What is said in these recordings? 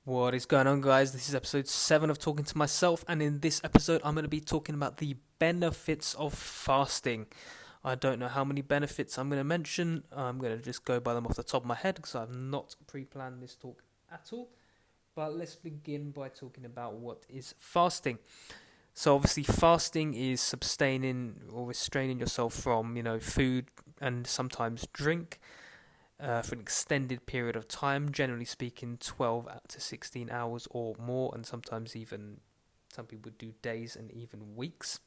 What is going on, guys? This is episode 7 of Talking to Myself, and in this episode, I'm going to be talking about the benefits of fasting. I don't know how many benefits I'm going to mention. I'm going to just go by them off the top of my head because I've not pre planned this talk at all. But let's begin by talking about what is fasting. So, obviously, fasting is abstaining or restraining yourself from, food and sometimes drink. For an extended period of time, generally speaking 12 to 16 hours or more, and sometimes even some people do days and even weeks.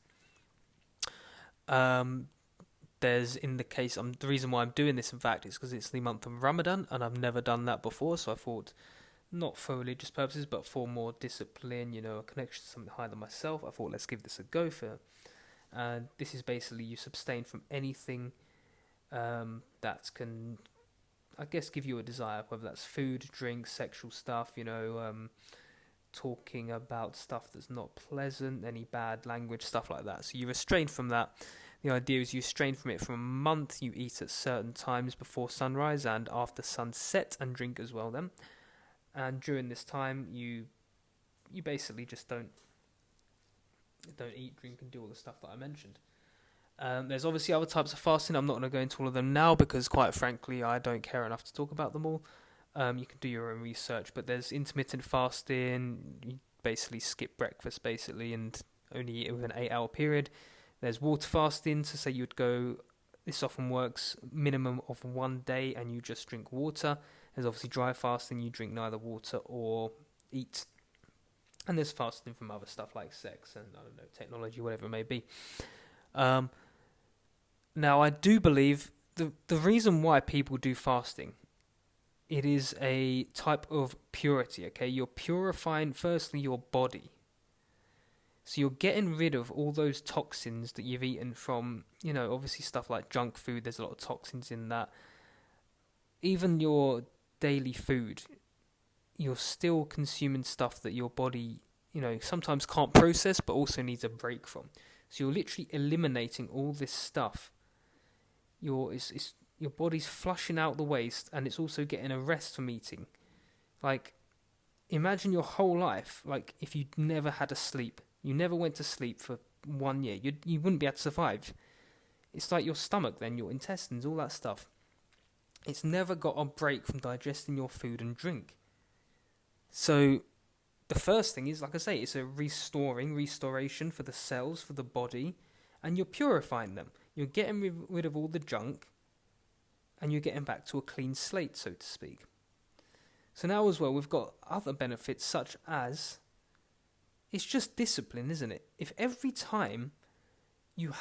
There's in the case, the reason why I'm doing this in fact is because it's the month of Ramadan and I've never done that before, so I thought, not for religious purposes but for more discipline, a connection to something higher than myself, I thought let's give this a go for. And this is basically you abstain from anything that can, I guess, give you a desire, whether that's food, drink, sexual stuff, talking about stuff that's not pleasant, any bad language, stuff like that. So you restrain from that. The idea is you restrain from it for a month. You eat at certain times before sunrise and after sunset, and drink as well then. And during this time, you basically just don't eat, drink, and do all the stuff that I mentioned. There's obviously other types of fasting. I'm not going to go into all of them now because, quite frankly, I don't care enough to talk about them all. You can do your own research, but there's intermittent fasting. You basically skip breakfast, and only eat within an 8-hour period. There's water fasting, so say you'd go, this often works, minimum of 1 day, and you just drink water. There's obviously dry fasting, you drink neither water or eat. And there's fasting from other stuff like sex and, technology, whatever it may be. Now, I do believe the reason why people do fasting, it is a type of purity, okay? You're purifying, firstly, your body. So you're getting rid of all those toxins that you've eaten from, obviously stuff like junk food, there's a lot of toxins in that. Even your daily food, you're still consuming stuff that your body, sometimes can't process, but also needs a break from. So you're literally eliminating all this stuff. Your body's flushing out the waste, and it's also getting a rest from eating. Like, imagine your whole life, like if you never had a sleep, you never went to sleep for 1 year, you wouldn't be able to survive. It's like your stomach then, your intestines, all that stuff. It's never got a break from digesting your food and drink. So the first thing is, like I say, it's a restoration for the cells, for the body, and you're purifying them. You're getting rid of all the junk, and you're getting back to a clean slate, so to speak. So now as well, we've got other benefits such as, it's just discipline, isn't it? If every time you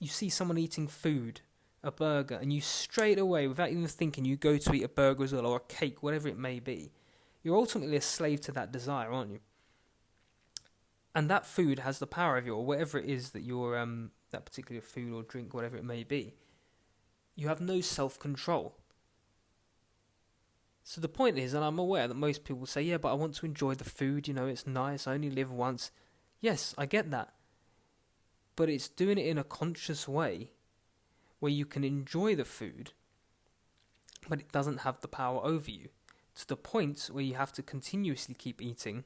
see someone eating food, a burger, and you straight away, without even thinking, you go to eat a burger as well, or a cake, whatever it may be, you're ultimately a slave to that desire, aren't you? And that food has the power of you, or whatever it is that you're, that particular food or drink, whatever it may be. You have no self-control. So the point is, and I'm aware that most people say, yeah, but I want to enjoy the food, it's nice, I only live once. Yes, I get that. But it's doing it in a conscious way where you can enjoy the food, but it doesn't have the power over you, to the point where you have to continuously keep eating,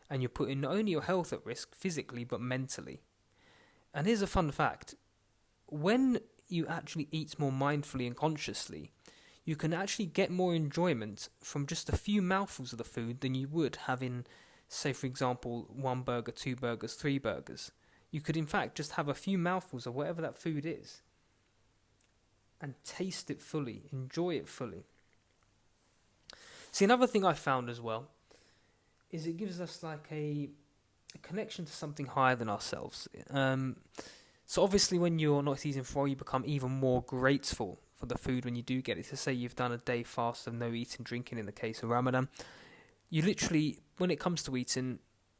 and you're putting not only your health at risk physically, but mentally. And here's a fun fact. When you actually eat more mindfully and consciously, you can actually get more enjoyment from just a few mouthfuls of the food than you would having, say, for example, 1 burger, 2 burgers, 3 burgers. You could, in fact, just have a few mouthfuls of whatever that food is and taste it fully, enjoy it fully. See, another thing I found as well is it gives us like a connection to something higher than ourselves. So obviously when you're not eating for, you become even more grateful for the food when you do get it. So say you've done a day fast of no eating, drinking in the case of Ramadan. You literally, when it comes to eating,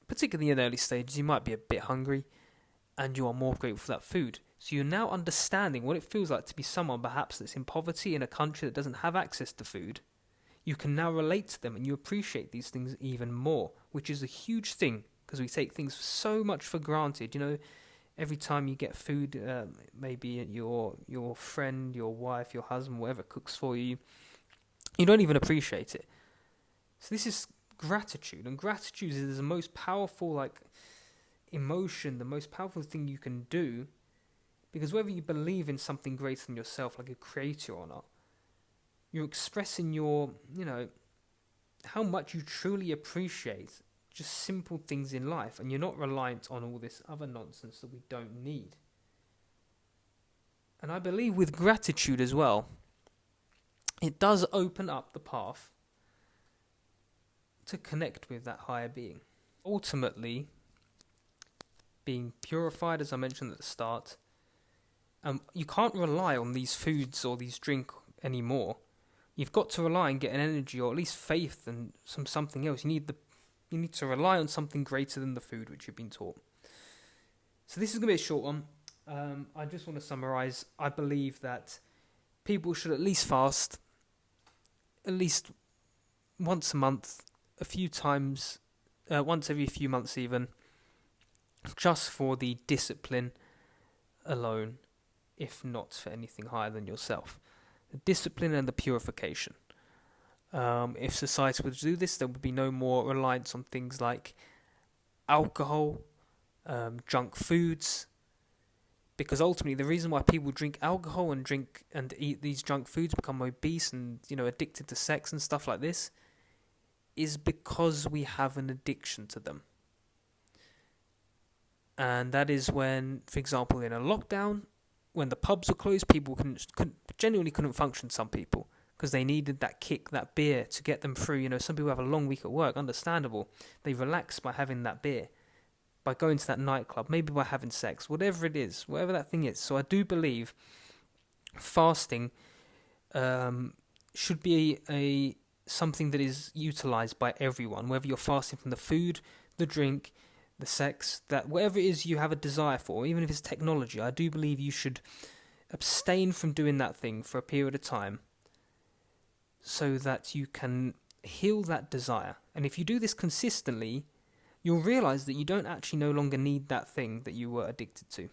particularly in the early stages, you might be a bit hungry and you are more grateful for that food. So you're now understanding what it feels like to be someone perhaps that's in poverty in a country that doesn't have access to food. You can now relate to them and you appreciate these things even more, which is a huge thing because we take things so much for granted. Every time you get food, maybe your friend, your wife, your husband, whatever cooks for you, you don't even appreciate it. So this is gratitude. And gratitude is the most powerful, like, emotion, the most powerful thing you can do, because whether you believe in something greater than yourself, like a creator or not, you're expressing your, how much you truly appreciate just simple things in life, and you're not reliant on all this other nonsense that we don't need. And I believe with gratitude as well, it does open up the path to connect with that higher being. Ultimately, being purified, as I mentioned at the start, you can't rely on these foods or these drink anymore. You've got to rely and get an energy, or at least faith, and something else. You need to rely on something greater than the food which you've been taught. So this is going to be a short one. I just want to summarize. I believe that people should at least fast at least once a month, a few times, once every few months even, just for the discipline alone, if not for anything higher than yourself. The discipline and the purification. If society were to do this, there would be no more reliance on things like alcohol, junk foods, because ultimately the reason why people drink alcohol and eat these junk foods, become obese and addicted to sex and stuff like this, is because we have an addiction to them. And that is when, for example, in a lockdown, when the pubs were closed, people genuinely couldn't function, some people, because they needed that kick, that beer, to get them through. Some people have a long week at work, understandable. They relax by having that beer, by going to that nightclub, maybe by having sex, whatever it is, whatever that thing is. So I do believe fasting should be something that is utilised by everyone, whether you're fasting from the food, the drink, the sex, that whatever it is you have a desire for, even if it's technology. I do believe you should abstain from doing that thing for a period of time so that you can heal that desire. And if you do this consistently, you'll realise that you don't actually no longer need that thing that you were addicted to.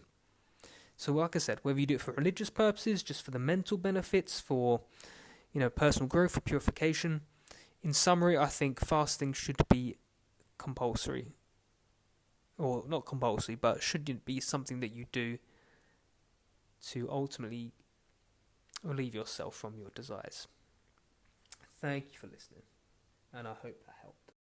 So like I said, whether you do it for religious purposes, just for the mental benefits, for personal growth, for purification, in summary, I think fasting should be compulsory. Or not compulsory, but should be something that you do to ultimately relieve yourself from your desires. Thank you for listening, and I hope that helped.